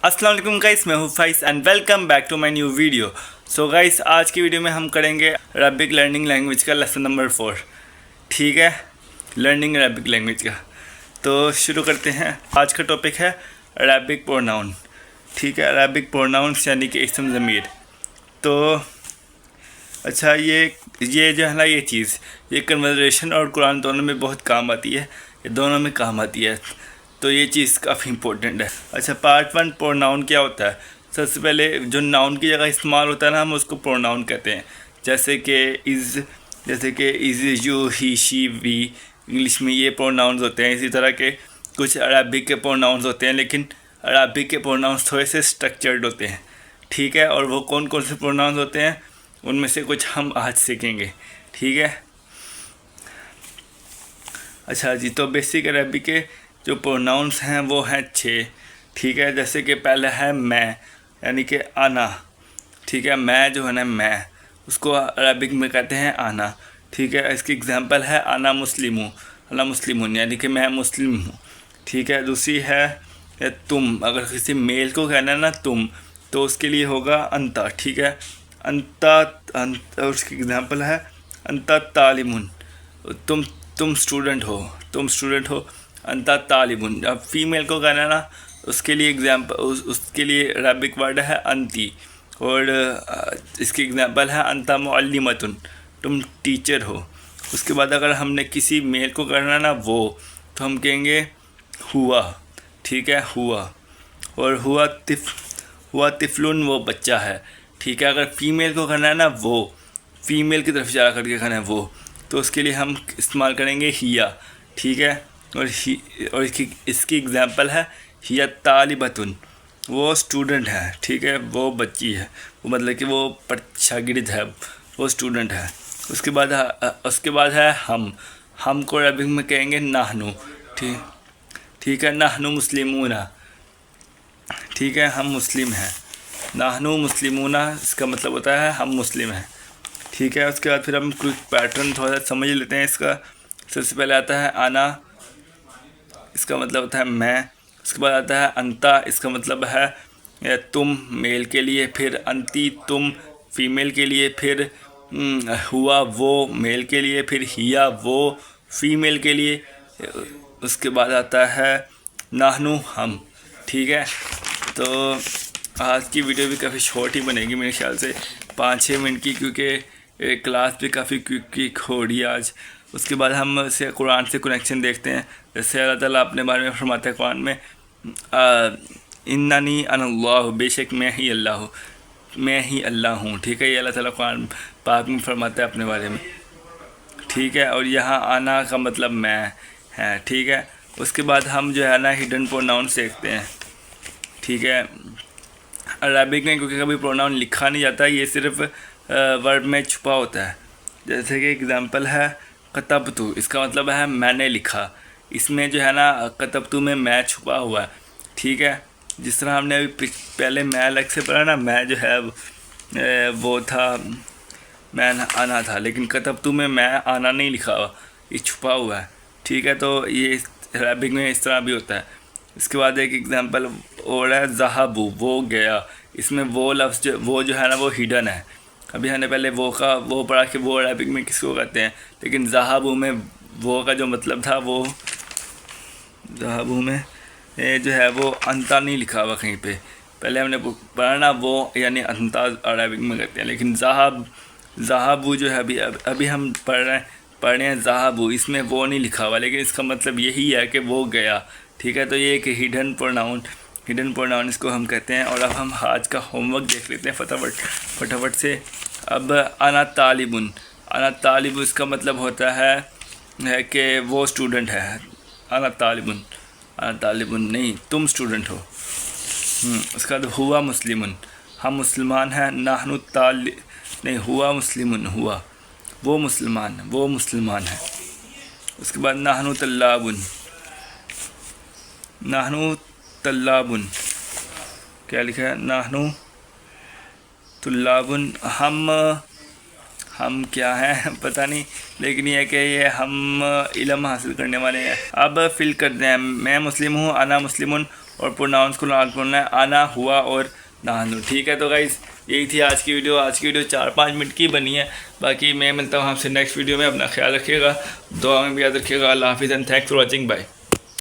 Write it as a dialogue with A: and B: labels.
A: अस्सलाम वालेकुम गाइस, मैं हूँ Faiz and welcome back to my new video. So guys, आज की वीडियो में हम करेंगे अरबिक लर्निंग लैंग्वेज का लेसन नंबर 4। ठीक है, लर्निंग अरबिक लैंग्वेज का। तो शुरू करते हैं। आज का टॉपिक है अरबिक प्रोनाउन। ठीक है, अरबिक प्रोनाउंस यानी कि इस्म ज़मीर। तो अच्छा, ये जो है ना, ये चीज़ ये कन्वर्सेशन और कुरान दोनों में बहुत काम आती है। ये दोनों में काम आती है, तो ये चीज़ काफ़ी इंपॉर्टेंट है। अच्छा, पार्ट 1 प्रोनाउन क्या होता है। सबसे पहले जो नाउन की जगह इस्तेमाल होता है ना, हम उसको प्रोनाउन कहते हैं। जैसे कि is, you, he, she, we. English में ये प्रोनाउंस होते हैं। इसी तरह के कुछ अरबिक के प्रोनाउंस होते हैं, लेकिन अरबिक के प्रोनाउंस थोड़े से स्ट्रक्चर्ड होते हैं। ठीक है, और वो कौन कौन से प्रोनाउंस होते हैं उनमें से कुछ हम आज सीखेंगे। ठीक है। अच्छा जी, तो बेसिक अरबी के जो प्रोनाउंस हैं वो हैं 6। ठीक है, जैसे कि पहले है मैं, यानी कि आना। ठीक है, मैं जो है ना, मैं उसको अरबिक में कहते हैं आना। ठीक है, इसकी एग्जांपल है आना मुस्लिमू, अना मुस्लिमुन, यानी कि मैं मुस्लिम हूँ। ठीक है, दूसरी है तुम। अगर किसी मेल को कहना है ना तुम, तो उसके लिए होगा अंता। ठीक है, अंता उसकी एग्जांपल है अंता तालिमुन, तुम स्टूडेंट हो। अंता तालिबुन। अब फीमेल को कहना ना, उसके लिए उसके लिए अरबिक वर्ड है अंती, और इसकी एग्जांपल है अंता मुअल्लिमतुन, तुम टीचर हो। उसके बाद अगर हमने किसी मेल को करना ना वो, तो हम कहेंगे हुआ। ठीक है, हुआ। और हुआ तिफलुन, वो बच्चा है। ठीक है, अगर फीमेल को करना है ना वो, फीमेल की तरफ इशारा करके कहना है वो, तो उसके लिए हम इस्तेमाल करेंगे हिया। ठीक है, और इसकी एग्जांपल है हिया तालिबतुन, वो स्टूडेंट है। ठीक है, वो बच्ची है, वो मतलब कि वो शागिर्द है, वो स्टूडेंट है। उसके बाद है हम को अरबिक में कहेंगे नाहनु। ठीक है, नाहनु मुस्लिमूना। ठीक है, हम मुस्लिम हैं। नाहनु मुस्लिमूना, इसका मतलब होता है हम मुस्लिम हैं। ठीक है, उसके बाद फिर हम कुछ पैटर्न थोड़ा सा समझ लेते हैं इसका। सबसे पहले आता है आना, इसका मतलब होता है मैं। उसके बाद आता है अंता, इसका मतलब है तुम, मेल के लिए। फिर अंती, तुम, फीमेल के लिए। फिर हुआ, वो, मेल के लिए। फिर हिया, वो, फीमेल के लिए। उसके बाद आता है नाहनु, हम। ठीक है, तो आज की वीडियो भी काफ़ी शॉर्ट ही बनेगी मेरे ख्याल से, 5-6 मिनट की, क्योंकि क्लास भी काफ़ी क्विक हो रही है आज। उसके बाद हम से कुरान से कनेक्शन देखते हैं। जैसे अल्लाह ताला अपने बारे में फरमाता है कुरान में, इन्ननी अनल्लाह, बेशक मैं ही अल्लाह हूँ। ठीक है, ये अल्लाह ताला कुरान पाक में फरमाता है अपने बारे में। ठीक है, और यहाँ आना का मतलब मैं है। ठीक है, उसके बाद हम जो है ना हिडन प्रोनाउंस देखते हैं। ठीक है, अरबिक में क्योंकि कभी प्रोनाउन लिखा नहीं जाता, ये सिर्फ वर्ड में छुपा होता है। जैसे कि एग्जांपल है कतबतु, इसका मतलब है मैंने लिखा। इसमें जो है ना कतबतु में मैं छुपा हुआ है। ठीक है, जिस तरह हमने अभी पहले मैं अलग से पढ़ा ना, मैं जो है वो था, मैं आना था, लेकिन कतबतु में मैं आना नहीं लिखा हुआ, ये छुपा हुआ है। ठीक है, तो ये अरबिक में इस तरह भी होता है। इसके बाद एक एग्जांपल और है ज़हाबू, वो गया। इसमें वो लफ्ज़ वो जो है ना वो हिडन है। अभी हमने पहले वो पढ़ा कि वो अरबिक में किसको कहते हैं, लेकिन ज़हाबू में वो का जो मतलब था, वो ज़हाबू में जो है वो अंता नहीं लिखा हुआ कहीं पे। पहले हमने पढ़ा ना वो, यानी अंता अरबिक में कहते हैं, लेकिन ज़हाबू जो है अभी हम पढ़ रहे हैं ज़हाबू, इसमें वो नहीं लिखा हुआ, लेकिन इसका मतलब यही है कि वो गया। ठीक है, तो ये एक हिडन प्रोनाउन इसको हम कहते हैं। और अब हम आज का होमवर्क देख लेते हैं फटाफट से। अब आना तालिबुन, इसका मतलब होता है कि वो स्टूडेंट है। आना तालिबुन नहीं, तुम स्टूडेंट हो। उसका बाद हुआ मुस्लिमुन, हम मुसलमान हैं। नाहनु नहीं, हुआ मुस्लिमुन, हुआ वो मुसलमान है। उसके बाद नाहनु तल्लाबुन, क्या लिखा है, नाहनु तुल्लाबुन, हम क्या हैं पता नहीं, लेकिन यह कि ये हम इल्म हासिल करने वाले हैं। अब फिल करते हैं, मैं मुस्लिम हूँ, अना मुस्लिमुन, और प्रोनाउंस को लास्ट बोलना है आना, हुआ और नहानू। ठीक है, तो गाइस यही थी आज की वीडियो। आज की वीडियो 4-5 मिनट की बनी है। बाकी मैं मिलता हूँ आपसे नेक्स्ट वीडियो में। अपना ख्याल रखिएगा, दुआ में भी याद रखिएगा। अल्लाह हाफिज़ and thanks for watching. Bye.